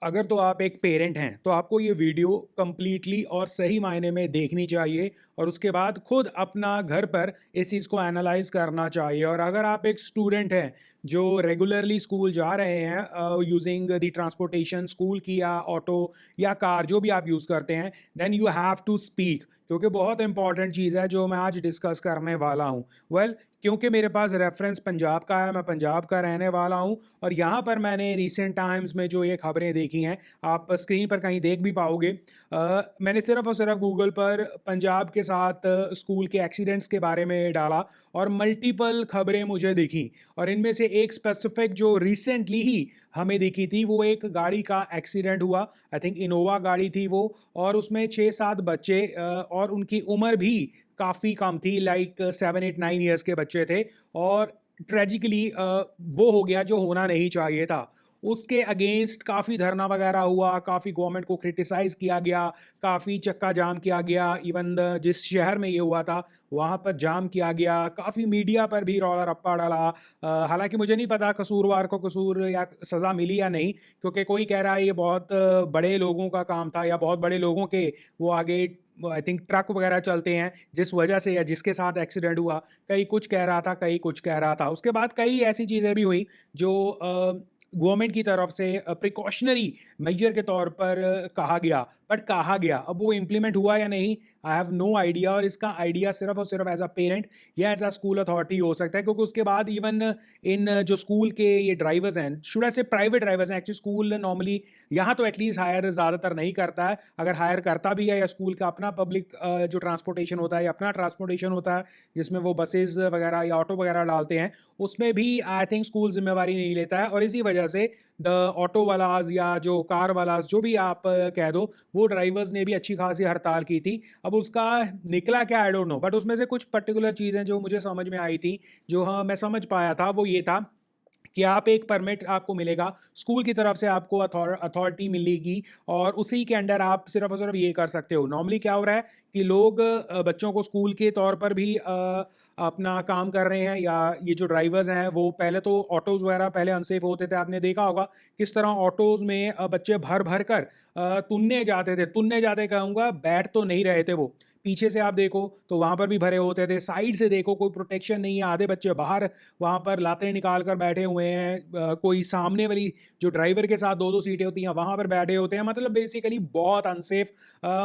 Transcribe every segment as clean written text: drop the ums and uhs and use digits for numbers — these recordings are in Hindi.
अगर तो आप एक पेरेंट हैं, तो आपको ये वीडियो कंप्लीटली और सही मायने में देखनी चाहिए और उसके बाद खुद अपना घर पर इस चीज़ को एनालाइज़ करना चाहिए। और अगर आप एक स्टूडेंट हैं, जो रेगुलरली स्कूल जा रहे हैं यूज़िंग द ट्रांसपोर्टेशन स्कूल की या ऑटो या कार जो भी आप यूज़ करते हैं, then you have to speak, क्योंकि बहुत इंपॉर्टेंट चीज़ है जो मैं आज डिस्कस करने वाला हूँ। वेल, क्योंकि मेरे पास रेफ़रेंस पंजाब का है, मैं पंजाब का रहने वाला हूँ और यहाँ पर मैंने रिसेंट टाइम्स में जो ये खबरें देखी हैं, आप स्क्रीन पर कहीं देख भी पाओगे। मैंने सिर्फ़ और सिर्फ़ गूगल पर पंजाब के साथ स्कूल के एक्सीडेंट्स के बारे में डाला और मल्टीपल खबरें मुझे दिखीं और इनमें से एक स्पेसिफ़िक जो रिसेंटली ही हमें दिखी थी, वो एक गाड़ी का एक्सीडेंट हुआ। आई थिंक इनोवा गाड़ी थी वो और उसमें 6-7 बच्चे और उनकी उम्र भी काफ़ी कम थी, लाइक 7, 8, 9 इयर्स के बच्चे थे और ट्रेजिकली वो हो गया जो होना नहीं चाहिए था। उसके अगेंस्ट काफ़ी धरना वगैरह हुआ, काफ़ी गवर्नमेंट को क्रिटिसाइज़ किया गया, काफ़ी चक्का जाम किया गया, इवन द जिस शहर में ये हुआ था, वहाँ पर जाम किया गया, काफ़ी मीडिया पर भी रौला-रप्पा डला। हालाँकि मुझे नहीं पता कसूरवार को कसूर या सज़ा मिली या नहीं, क्योंकि कोई कह रहा है ये बहुत बड़े लोगों का काम था या बहुत बड़े लोगों के वो आगे वो आई थिंक ट्रक वगैरह चलते हैं, जिस वजह से या जिसके साथ एक्सीडेंट हुआ। कहीं कुछ कह रहा था, कहीं कुछ कह रहा था। उसके बाद कई ऐसी चीज़ें भी हुई जो गवर्नमेंट की तरफ से प्रिकॉशनरी मेजर के तौर पर कहा गया, बट कहा गया। अब वो इम्प्लीमेंट हुआ या नहीं, आई हैव नो आइडिया और इसका आइडिया सिर्फ़ और सिर्फ़ एज़ अ पेरेंट या एज़ अ स्कूल अथॉरिटी हो सकता है, क्योंकि उसके बाद इवन इन जो स्कूल के ये ड्राइवर्स हैं, शुड आई से प्राइवेट ड्राइवर्स हैं, एक्चुअली स्कूल नॉर्मली यहाँ तो एटलीस्ट हायर ज़्यादातर नहीं करता है। अगर हायर करता भी है या स्कूल का अपना पब्लिक जो ट्रांसपोर्टेशन होता है या अपना ट्रांसपोर्टेशन होता है, जिसमें वो बसेज़ वगैरह या ऑटो वगैरह डालते हैं, उसमें भी आई थिंक स्कूल ज़िम्मेवारी नहीं लेता है और इसी वजह से द ऑटो वालाज़ या जो कार वालाज़ जो भी आप कह दो, वो ड्राइवर्स ने भी अच्छी खासी हड़ताल की थी। अब उसका निकला क्या आई डोंट नो, बट उसमें से कुछ पर्टिकुलर चीज़ें जो मुझे समझ में आई थी, जो हाँ, मैं समझ पाया था, वो ये था कि आप एक परमिट आपको मिलेगा, स्कूल की तरफ से आपको अथॉरिटी मिलेगी और उसी के अंडर आप सिर्फ़ और सिर्फ़ ये कर सकते हो। नॉर्मली क्या हो रहा है कि लोग बच्चों को स्कूल के तौर पर भी अपना काम कर रहे हैं या ये जो ड्राइवर्स हैं, वो पहले तो ऑटोज़ वगैरह पहले अनसेफ होते थे। आपने देखा होगा किस तरह ऑटोज़ में बच्चे भर-भर कर तुन्ने जाते थे। तुन्ने जाते कहूँगा, बैठ तो नहीं रहे थे वो। पीछे से आप देखो तो वहाँ पर भी भरे होते थे, साइड से देखो कोई प्रोटेक्शन नहीं है, आधे बच्चे बाहर वहाँ पर लातें निकाल कर बैठे हुए हैं। कोई सामने वाली जो ड्राइवर के साथ 2-2 सीटें होती हैं, वहाँ पर बैठे होते हैं। मतलब बेसिकली बहुत अनसेफ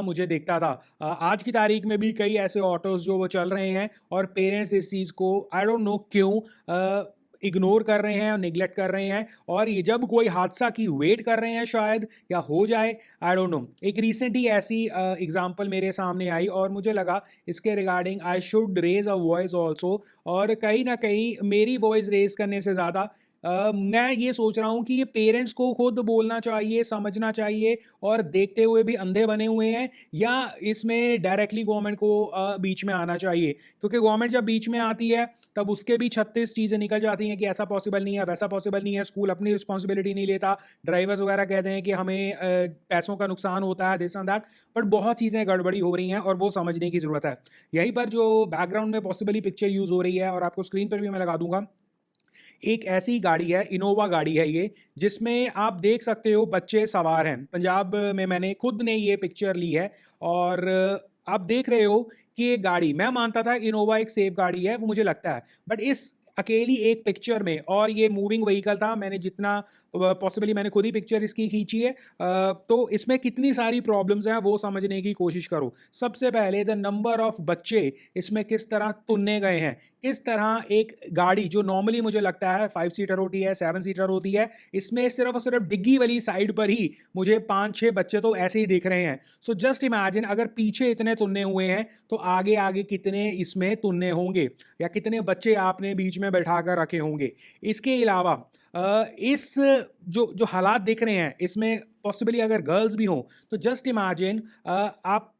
मुझे दिखता था। आज की तारीख में भी कई ऐसे ऑटोज़ जो वो चल रहे हैं और पेरेंट्स इस चीज़ को आई डोंट नो क्यों इग्नोर कर रहे हैं और नेग्लेक्ट कर रहे हैं और ये जब कोई हादसा की वेट कर रहे हैं शायद या हो जाए, आई डोंट नो। एक रिसेंट ही ऐसी एग्ज़ाम्पल मेरे सामने आई और मुझे लगा इसके regarding I should raise a voice also और कहीं न कहीं मेरी वॉइस रेज़ करने से ज़्यादा मैं ये सोच रहा हूँ कि ये पेरेंट्स को खुद बोलना चाहिए, समझना चाहिए और देखते हुए भी अंधे बने हुए हैं या इसमें डायरेक्टली गवर्नमेंट को बीच में आना चाहिए। क्योंकि गवर्नमेंट जब बीच में आती है, तब उसके भी 36 चीज़ें निकल जाती हैं कि ऐसा पॉसिबल नहीं है, वैसा पॉसिबल नहीं है, स्कूल अपनी रिस्पॉन्सिबिलिटी नहीं लेता, ड्राइवर्स वगैरह कहते हैं कि हमें पैसों का नुकसान होता है, दिस एंड दैट। बट बहुत चीज़ें गड़बड़ी हो रही हैं और वो समझने की ज़रूरत है। यहीं पर जो बैकग्राउंड में पॉसिबली पिक्चर यूज़ हो रही है और आपको स्क्रीन पर भी मैं लगा दूँगा, एक ऐसी गाड़ी है, इनोवा गाड़ी है ये, जिसमें आप देख सकते हो बच्चे सवार हैं। पंजाब में मैंने खुद ने ये पिक्चर ली है और आप देख रहे हो कि ये गाड़ी, मैं मानता था इनोवा एक सेफ गाड़ी है, वो मुझे लगता है। बट इस अकेली एक पिक्चर में और ये मूविंग व्हीकल था, मैंने जितना पॉसिबली मैंने खुद ही पिक्चर इसकी खींची है। तो इसमें कितनी सारी प्रॉब्लम्स हैं वो समझने की कोशिश करो। सबसे पहले द नंबर ऑफ बच्चे इसमें किस तरह तुनने गए हैं। किस तरह एक गाड़ी जो नॉर्मली मुझे लगता है 5 सीटर होती है, 7 सीटर होती है, इसमें सिर्फ़ और सिर्फ़ डिग्गी वाली साइड पर ही मुझे 5-6 बच्चे तो ऐसे ही दिख रहे हैं। सो जस्ट इमेजिन अगर पीछे इतने तुन्ने हुए हैं, तो आगे-आगे कितने इसमें तुन्ने होंगे या कितने बच्चे आपने बीच में बैठा कर रखे होंगे। इसके अलावा इस जो जो हालात दिख रहे हैं, इसमें पॉसिबली अगर गर्ल्स भी हों, तो जस्ट इमेजिन आप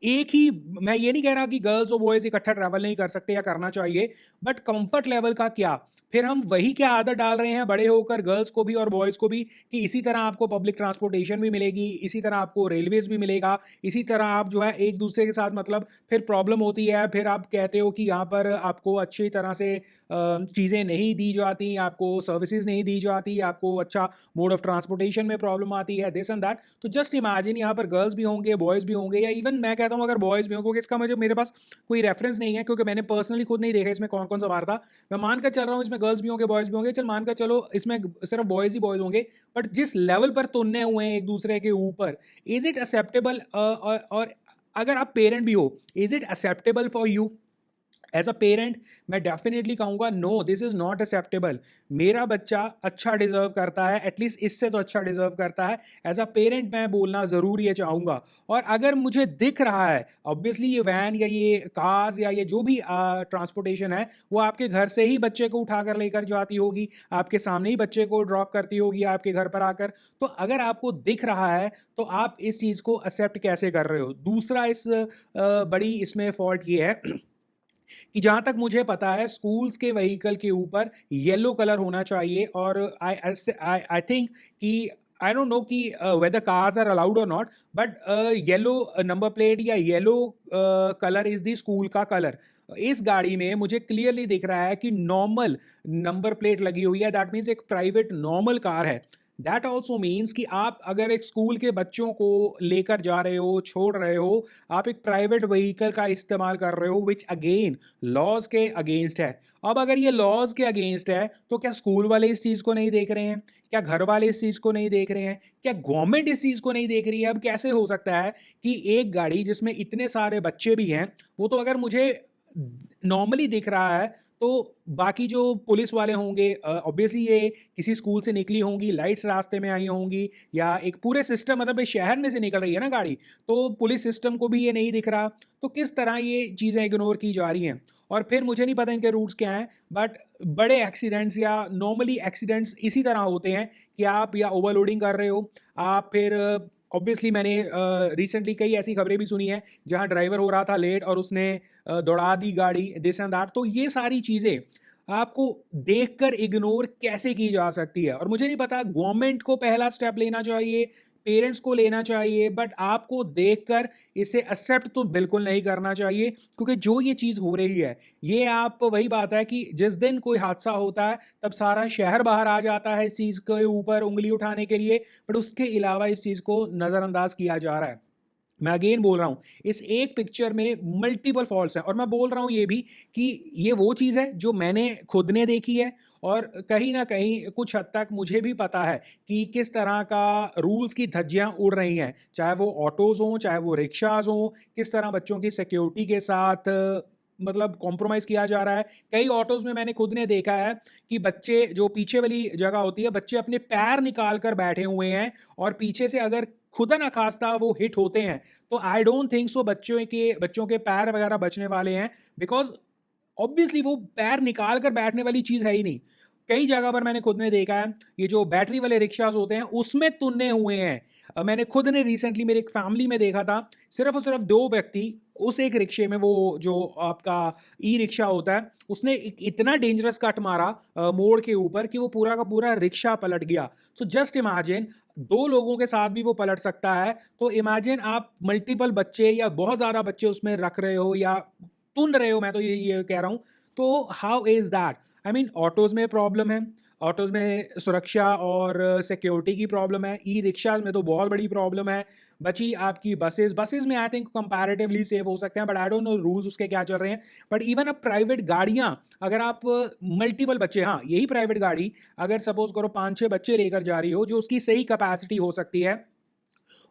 एक ही, मैं ये नहीं कह रहा कि गर्ल्स और बॉयज़ इकट्ठा ट्रैवल नहीं कर सकते या करना चाहिए, बट कंफर्ट लेवल का क्या? फिर हम वही क्या आदत डाल रहे हैं बड़े होकर गर्ल्स को भी और बॉयज़ को भी कि इसी तरह आपको पब्लिक ट्रांसपोर्टेशन भी मिलेगी, इसी तरह आपको रेलवेज़ भी मिलेगा, इसी तरह आप जो है एक-दूसरे के साथ मतलब फिर प्रॉब्लम होती है, फिर आप कहते हो कि यहाँ पर आपको अच्छी तरह से चीज़ें नहीं दी जाती, आपको सर्विसेज़ नहीं दी जाती, आपको अच्छा मोड ऑफ ट्रांसपोर्टेशन में प्रॉब्लम आती है, दिस एंड दैट। तो जस्ट इमेजिन यहाँ पर गर्ल्स भी होंगे, बॉयज़ भी होंगे या इवन मैं कहता हूँ अगर बॉयज़ भी हों क्योंकि इसका मुझे मेरे पास कोई रेफरेंस नहीं है क्योंकि मैंने पर्सनली खुद नहीं देखा इसमें कौन-कौन सा वार था। मैं मान कर चल रहा हूँ इसमें गर्ल्स भी होंगे, बॉयज़ भी होंगे, चल मान कर चलो इसमें सिर्फ बॉयज़ ही बॉयज़ होंगे। बट जिस लेवल पर तुलने हुए हैं एक-दूसरे के ऊपर, इज़ इट एक्सेप्टेबल और अगर आप पेरेंट भी हो, is it acceptable for you as a parent मैं डेफिनेटली कहूँगा no this is not acceptable. मेरा बच्चा अच्छा डिज़र्व करता है, एटलीस्ट इससे तो अच्छा डिज़र्व करता है। एज अ पेरेंट मैं बोलना ज़रूर ये चाहूँगा और अगर मुझे दिख रहा है ऑब्वियसली ये वैन या ये कार्स या ये जो भी ट्रांसपोर्टेशन है वो आपके घर से ही बच्चे को उठा कर लेकर जाती होगी, आपके सामने ही बच्चे को ड्रॉप करती होगी आपके घर पर आकर। तो अगर आपको दिख रहा है तो आप इस चीज़ को एक्सेप्ट कैसे कर रहे हो? दूसरा इस बड़ी इसमें फॉल्ट ये है कि जहाँ तक मुझे पता है स्कूल्स के व्हीकल के ऊपर येलो कलर होना चाहिए और आई थिंक कि आई डोंट नो कि वेदर कार्स आर अलाउड और not but yellow number plate या yellow colour is the school का कलर। इस गाड़ी में मुझे क्लियरली दिख रहा है कि नॉर्मल नंबर प्लेट लगी हुई है, दैट मीन्स एक प्राइवेट नॉर्मल कार है। दैट ऑल्सो मीन्स कि आप अगर एक स्कूल के बच्चों को लेकर जा रहे हो, छोड़ रहे हो, आप एक प्राइवेट व्हीकल का इस्तेमाल कर रहे हो विच अगेन लॉज के अगेंस्ट है। अब अगर ये लॉज के अगेंस्ट है तो क्या स्कूल वाले इस चीज़ को नहीं देख रहे हैं? क्या घर वाले इस चीज़ को नहीं देख रहे हैं? क्या गवर्नमेंट इस चीज़ को नहीं देख रही है? अब कैसे हो सकता है कि एक गाड़ी जिसमें इतने सारे बच्चे भी हैं, वो तो अगर मुझे नॉर्मली दिख रहा है तो बाकी जो पुलिस वाले होंगे ऑब्वियसली ये किसी स्कूल से निकली होंगी, लाइट्स रास्ते में आई होंगी या एक पूरे सिस्टम मतलब ये शहर में से निकल रही है ना गाड़ी, तो पुलिस सिस्टम को भी ये नहीं दिख रहा। तो किस तरह ये चीज़ें इग्नोर की जा रही हैं? और फिर मुझे नहीं पता इनके रूट्स क्या हैं, बट बड़े एक्सीडेंट्स या नॉर्मली एक्सीडेंट्स इसी तरह होते हैं कि आप या ओवरलोडिंग कर रहे हो, आप फिर ऑब्वियसली मैंने रिसेंटली कई ऐसी खबरें भी सुनी हैं जहाँ ड्राइवर हो रहा था लेट और उसने दौड़ा दी गाड़ी, दिस एंड दैट। तो ये सारी चीज़ें आपको देखकर इग्नोर कैसे की जा सकती है? और मुझे नहीं पता गवर्नमेंट को पहला स्टेप लेना चाहिए, पेरेंट्स को लेना चाहिए, बट आपको देखकर इसे एक्सेप्ट तो बिल्कुल नहीं करना चाहिए क्योंकि जो ये चीज़ हो रही है, ये आप वही बात है कि जिस दिन कोई हादसा होता है तब सारा शहर बाहर आ जाता है इस चीज़ के ऊपर उँगली उठाने के लिए, बट उसके अलावा इस चीज़ को नज़रअंदाज किया जा रहा है। मैं अगेन बोल रहा हूँ, इस एक पिक्चर में मल्टीपल फॉल्ट्स हैं और मैं बोल रहा हूँ ये भी कि ये वो चीज़ है जो मैंने खुद ने देखी है और कहीं न कहीं कुछ हद तक मुझे भी पता है कि किस तरह का रूल्स की धज्जियाँ उड़ रही हैं। चाहे वो ऑटोज़ हों, चाहे वो रिक्शाज़ हों, किस तरह बच्चों की सिक्योरिटी के साथ मतलब कॉम्प्रोमाइज़ किया जा रहा है। कई ऑटोज़ में मैंने खुद ने देखा है कि बच्चे जो पीछे वाली जगह होती है, बच्चे अपने पैर निकाल कर बैठे हुए हैं और पीछे से अगर खुदा ना खास्ता वो हिट होते हैं, तो आई डोंट थिंक सो बच्चों के पैर वगैरह बचने वाले हैं बिकॉज़ ऑब्वियसली वो पैर निकाल कर बैठने वाली चीज़ है ही नहीं। कई जगह पर मैंने खुद ने देखा है, ये जो बैटरी वाले रिक्शाज़ होते हैं, उसमें तुन्ने हुए हैं। मैंने खुद ने रिसेंटली मेरी एक फैमिली में देखा था, सिर्फ़ और सिर्फ़ 2 व्यक्ति उस एक रिक्शे में वो जो आपका ई-रिक्शा होता है, उसने इतना डेंजरस कट मारा मोड़ के ऊपर कि वो पूरा का पूरा रिक्शा पलट गया। सो जस्ट इमेजिन 2 लोगों के साथ भी वो पलट सकता है, तो इमेजिन आप मल्टीपल बच्चे या बहुत ज़्यादा बच्चे उसमें रख रहे हो या तुन रहे हो, मैं तो ये कह रहा हूँ। तो how is that? I mean autos में प्रॉब्लम है, ऑटोज़ में सुरक्षा और सिक्योरिटी की प्रॉब्लम है, ई-रिक्शाज़ में तो बहुत बड़ी प्रॉब्लम है। बची आपकी बसेज़, बसेज़ में आई थिंक कंपैरेटिवली सेफ हो सकते हैं but I don't no rules उसके क्या चल रहे हैं। बट इवन अब प्राइवेट गाड़ियाँ अगर आप मल्टीपल बच्चे, हाँ, यही प्राइवेट गाड़ी अगर सपोज़ करो 5-6 बच्चे लेकर जा रही हो, जो उसकी सही कैपेसिटी हो सकती है,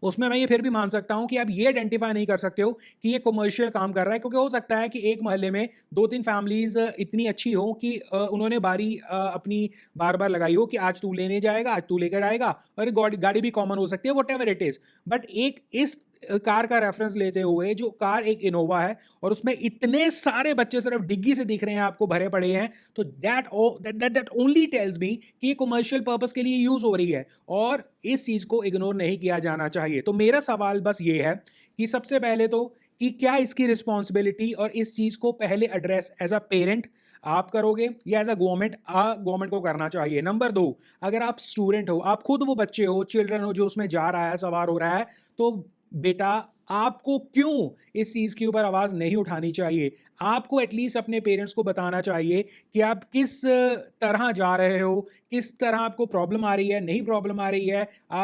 उसमें मैं ये फिर भी मान सकता हूँ कि आप ये आइडेंटिफ़ाई नहीं कर सकते हो कि ये कमर्शियल काम कर रहा है क्योंकि हो सकता है कि एक मोहल्ले में 2-3 फैमिलीज़ इतनी अच्छी हो कि उन्होंने बारी अपनी बार-बार लगाई हो कि आज तू लेने जाएगा, आज तू लेकर आएगा और गाड़ी गाड़ी भी कॉमन हो सकती है, व्हाटएवर इट इज़। बट एक इस कार का रेफ़रेंस लेते हुए जो कार एक इनोवा है और उसमें इतने सारे बच्चे सिर्फ़ डिग्गी से दिख रहे हैं आपको भरे पड़े हैं, तो दैट ओनली टेल्स मी कि ये कमर्शियल पर्पज़ के लिए यूज़ हो रही है और इस चीज़ को इग्नोर नहीं किया जाना चाहिए। तो मेरा सवाल बस ये है कि सबसे पहले तो कि क्या इसकी रिस्पॉन्सिबिलिटी और इस चीज़ को पहले एड्रेस एज़ अ पेरेंट आप करोगे या एज अ गवर्नमेंट को करना चाहिए? नंबर 2, अगर आप स्टूडेंट हो, आप खुद वो बच्चे हो, चिल्ड्रन हो जो उसमें जा रहा है, सवार हो रहा है, तो बेटा आपको क्यों इस चीज़ के ऊपर आवाज़ नहीं उठानी चाहिए? आपको एटलीस्ट अपने पेरेंट्स को बताना चाहिए कि आप किस तरह जा रहे हो, किस तरह आपको प्रॉब्लम आ रही है, नहीं प्रॉब्लम आ रही है।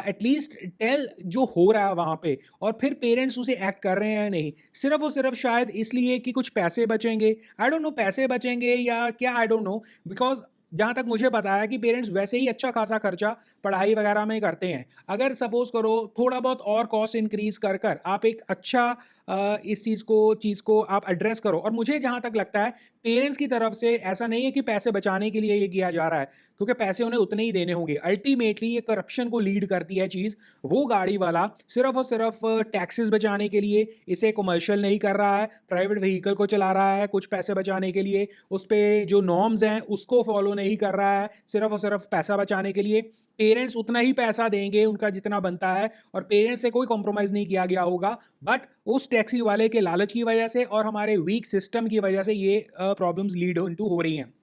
एटलीस्ट टेल जो हो रहा है वहाँ पे, और फिर पेरेंट्स उसे एक्ट कर रहे हैं या नहीं। सिर्फ़ और सिर्फ़ शायद इसलिए कि कुछ पैसे बचेंगे, आई डोंट नो पैसे बचेंगे या क्या, आई डोंट नो, बिकॉज़ जहाँ तक मुझे पता है कि पेरेंट्स वैसे ही अच्छा खासा खर्चा पढ़ाई वगैरह में करते हैं। अगर सपोज़ करो थोड़ा बहुत और कॉस्ट इंक्रीज़ कर कर आप एक अच्छा इस चीज़ को आप एड्रेस करो, और मुझे जहाँ तक लगता है पेरेंट्स की तरफ से ऐसा नहीं है कि पैसे बचाने के लिए ये किया जा रहा है, क्योंकि पैसे उन्हें उतने ही देने होंगे। अल्टीमेटली ये करप्शन को लीड करती है चीज़। वो गाड़ी वाला सिर्फ़ और सिर्फ़ टैक्सेस बचाने के लिए इसे कमर्शियल नहीं कर रहा है, प्राइवेट व्हीकल को चला रहा है कुछ पैसे बचाने के लिए, उस पे जो नॉर्म्स हैं उसको फॉलो नहीं कर रहा है, सिर्फ़ और सिर्फ़ पैसा बचाने के लिए। पेरेंट्स उतना ही पैसा देंगे उनका जितना बनता है, और पेरेंट्स से कोई कॉम्प्रोमाइज़ नहीं किया गया होगा, बट उस टैक्सी वाले के लालच की वजह से और हमारे वीक सिस्टम की वजह से ये प्रॉब्लम्स लीड इनटू हो रही हैं।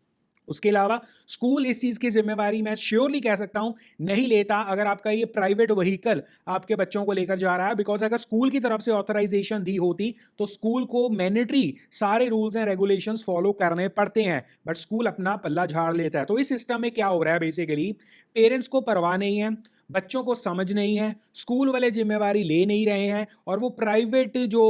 उसके अलावा स्कूल इस चीज़ की ज़िम्मेवारी मैं श्योरली कह सकता हूँ नहीं लेता, अगर आपका ये प्राइवेट व्हीकल आपके बच्चों को लेकर जा रहा है, बिकॉज़ अगर स्कूल की तरफ से ऑथराइज़ेशन दी होती, तो स्कूल को मैंडेटरी सारे रूल्स एंड रेगुलेशंस फॉलो करने पड़ते हैं, बट स्कूल अपना पल्ला झाड़ लेता है। तो इस सिस्टम में क्या हो रहा है बेसिकली, पेरेंट्स को परवाह नहीं है, बच्चों को समझ नहीं है, स्कूल वाले ज़िम्मेवारी ले नहीं रहे हैं, और वो प्राइवेट जो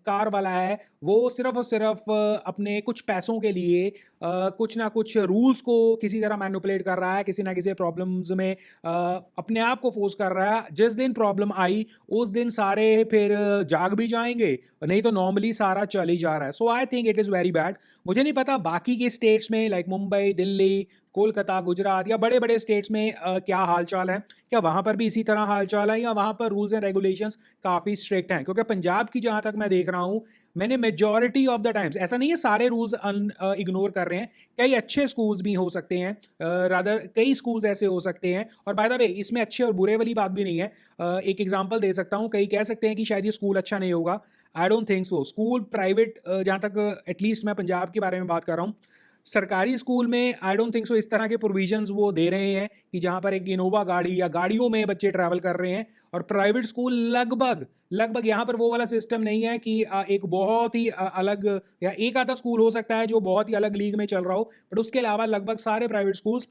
कार वाला है, वो सिर्फ़ और सिर्फ़ अपने कुछ पैसों के लिए कुछ ना कुछ रूल्स को किसी तरह मैनिपुलेट कर रहा है, किसी ना किसी प्रॉब्लम्स में अपने आप को फोर्स कर रहा है। जिस दिन प्रॉब्लम आई उस दिन सारे फिर जाग भी जाएंगे, नहीं तो नॉर्मली सारा चल ही जा रहा है। So I think it is very bad. मुझे नहीं पता बाकी के स्टेट्स में लाइक मुंबई, दिल्ली, कोलकाता, गुजरात या बड़े बड़े स्टेट्स में क्या हाल चाल है, क्या वहाँ पर भी इसी तरह हाल चाल है, या वहाँ पर रूल्स एंड रेगुलेशंस काफ़ी स्ट्रिक्ट हैं? क्योंकि पंजाब की जहाँ तक मैं देख रहा हूँ, मैंने मेजॉरिटी ऑफ द टाइम्स, ऐसा नहीं है सारे रूल्स इग्नोर कर रहे हैं, कई अच्छे स्कूल्स भी हो सकते हैं, रादर कई स्कूल्स ऐसे हो सकते हैं, और बाय द वे इसमें अच्छे और बुरे वाली बात भी नहीं है। एक एग्जांपल दे सकता हूँ, कई कह सकते हैं कि शायद ये स्कूल अच्छा नहीं होगा, I don't think so. School private, जहाँ तक एटलीस्ट मैं पंजाब के बारे में बात कर रहा हूँ, सरकारी स्कूल में आई डोंट थिंक सो इस तरह के प्रोविजंस वो दे रहे हैं कि जहाँ पर एक इनोवा गाड़ी या गाड़ियों में बच्चे ट्रैवल कर रहे हैं, और प्राइवेट स्कूल लगभग लगभग यहाँ पर वो वाला सिस्टम नहीं है कि एक बहुत ही अलग, या एक आधा स्कूल हो सकता है जो बहुत ही अलग लीग में चल रहा हो, बट उसके अलावा लगभग सारे प्राइवेट स्कूल्स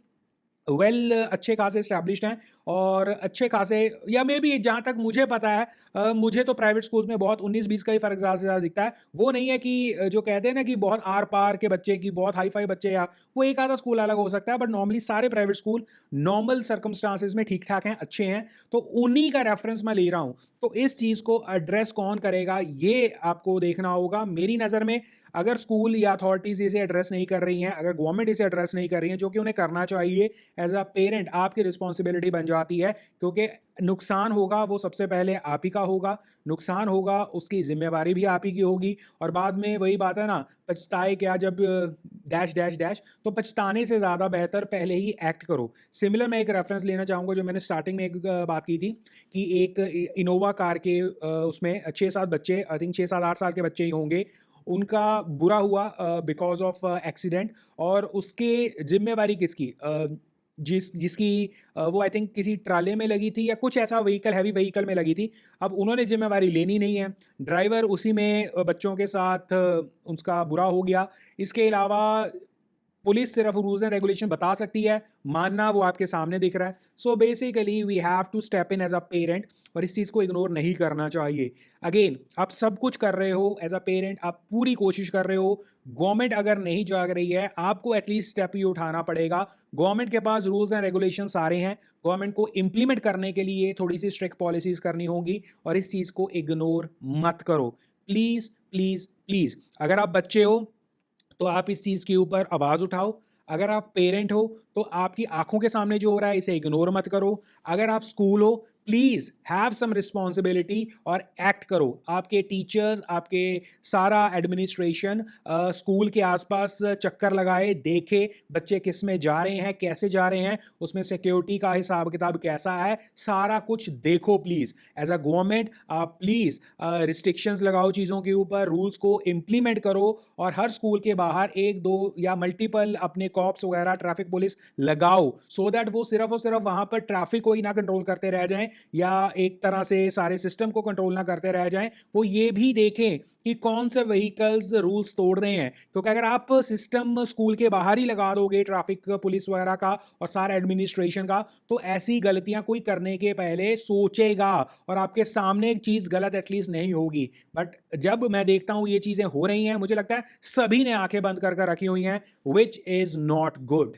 अच्छे खासे एस्टैब्लिश्ड हैं, और अच्छे खासे, या मे बी जहाँ तक मुझे पता है, मुझे तो प्राइवेट स्कूल्स में बहुत 19-20 का ही फ़र्क ज़्यादा से ज़्यादा दिखता है। वो नहीं है कि जो कहते हैं ना कि बहुत आर-पार के बच्चे की बहुत हाई-फाई बच्चे, या वो एक आधा स्कूल अलग हो सकता है, बट नॉर्मली सारे प्राइवेट स्कूल नॉर्मल सर्कमस्टांसेस में ठीक-ठाक हैं, अच्छे हैं। तो उन्हीं का रेफ़रेंस मैं ले रहा हूँ। तो इस चीज़ को एड्रेस कौन करेगा, ये आपको देखना होगा। मेरी नज़र में अगर स्कूल या अथॉरिटीज़ इसे एड्रेस नहीं कर रही हैं, अगर गवर्नमेंट इसे एड्रेस नहीं कर रही है, जो कि उन्हें करना चाहिए, एज अ पेरेंट आपकी रिस्पॉन्सिबिलिटी बन जाती है, क्योंकि नुकसान होगा वो सबसे पहले आप ही का होगा, नुकसान होगा उसकी जिम्मेवारी भी आप ही की होगी, और बाद में वही बात है ना, पछताए क्या जब डैश डैश डैश, तो पछताने से ज़्यादा बेहतर पहले ही एक्ट करो। सिमिलर मैं एक रेफरेंस लेना चाहूँगा, जो मैंने स्टार्टिंग में एक बात की थी कि एक इनोवा कार के उसमें 6-7 बच्चे, आई थिंक 6-7-8 साल के बच्चे ही होंगे, उनका बुरा हुआ बिकॉज़ ऑफ एक्सीडेंट, और उसके ज़िम्मेवारी किसकी? जिसकी वो आई थिंक किसी ट्राले में लगी थी या कुछ ऐसा व्हीकल, हैवी व्हीकल में लगी थी। अब उन्होंने ज़िम्मेवारी लेनी नहीं है, ड्राइवर उसी में बच्चों के साथ उसका बुरा हो गया। इसके अलावा पुलिस सिर्फ रूल्स एंड रेगुलेशन बता सकती है, मानना वो आपके सामने दिख रहा है। So basically we have to step in as a parent, और इस चीज़ को इग्नोर नहीं करना चाहिए। अगेन आप सब कुछ कर रहे हो एज अ पेरेंट, आप पूरी कोशिश कर रहे हो, गवर्नमेंट अगर नहीं जाग रही है, आपको एटलीस्ट स्टेप ये उठाना पड़ेगा। गवर्नमेंट के पास रूल्स एंड रेगुलेशन सारे हैं, गवर्नमेंट को इम्प्लीमेंट करने के लिए थोड़ी सी स्ट्रिक्ट पॉलिसीज़ करनी होगी, और इस चीज़ को इग्नोर मत करो। प्लीज़ प्लीज़ प्लीज़, अगर आप बच्चे हो तो आप इस चीज़ के ऊपर आवाज़ उठाओ। अगर आप पेरेंट हो तो आपकी आँखों के सामने जो हो रहा है इसे इग्नोर मत करो। अगर आप स्कूल हो, प्लीज हैव सम रिस्पॉन्सिबिलिटी और एक्ट करो। आपके टीचर्स, आपके सारा एडमिनिस्ट्रेशन स्कूल के आसपास चक्कर लगाए, देखे बच्चे किस में जा रहे हैं, कैसे जा रहे हैं, उसमें सिक्योरिटी का हिसाब किताब कैसा है, सारा कुछ देखो प्लीज। एज अ गवर्नमेंट आप प्लीज रिस्ट्रिक्शंस लगाओ चीज़ों के ऊपर, रूल्स को इम्प्लीमेंट करो और हर स्कूल के बाहर एक दो या मल्टीपल अपने कॉप्स वगैरह, ट्रैफिक पुलिस लगाओ, सो दैट वो सिर्फ और सिर्फ वहां पर ट्रैफिक को ही ना कंट्रोल करते रह जाएं या एक तरह से सारे सिस्टम को कंट्रोल ना करते रह जाएं, वो ये भी देखें कि कौन से व्हीकल्स रूल्स तोड़ रहे हैं। क्योंकि अगर आप सिस्टम स्कूल के बाहर ही लगा दोगे ट्रैफिक पुलिस वगैरह का और सारा एडमिनिस्ट्रेशन का, तो ऐसी गलतियां कोई करने के पहले सोचेगा और आपके सामने एक चीज गलत एटलीस्ट नहीं होगी। बट जब मैं देखता हूं ये चीजें हो रही हैं, मुझे लगता है सभी ने आंखें बंद कर रखी हुई हैं, विच इज नॉट गुड।